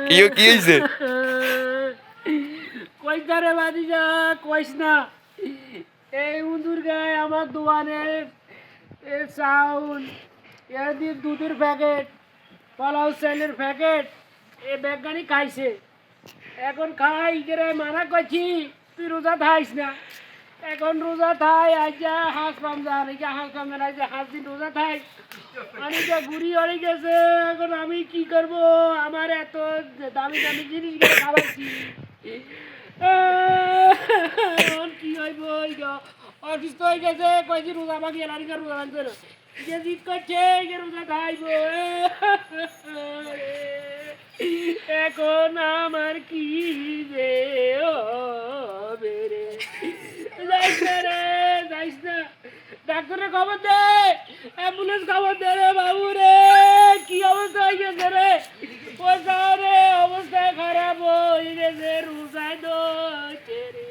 কি হয়েছে? কইতারে বাদি যা কইস না। এই উন্দুর গায়ে আমার দোকানের চাউল, এদিন দুধের প্যাকেট, পোলাও চালের প্যাকেট, এ ব্যাগগানি খাইছে। এখন খাই গেরে মানা করছি তুই রোজা খাইস না। এখন রোজা থাই আজ যা হাঁস রমজান, এই যে হাঁস রমজান আজ 5 দিন রোজা থাই। আমি যা ঘুরি হয়ে গেছে, এখন আমি কি করব? আমার এত দামি দামি জিনিস খাওয়াচ্ছি, এখন কি হইব? অসুস্থ হয়ে গেছে, কয়েছি রোজা ভাঙি এলাকা রোজা ভাঙছে না, যে জিত করছে যে রোজা খাইব। এখন আমার কি যে হবে রে? যাইস না রে, যাইস না। ডাক্তারের খবর দে, অ্যাম্বুলেন্স খবর দে রে বাবু রে। কি অবস্থা হয়ে গেছে রে? পয়সা রে, অবস্থা খারাপ হয়ে গেছে, রোজায় দোছে রে।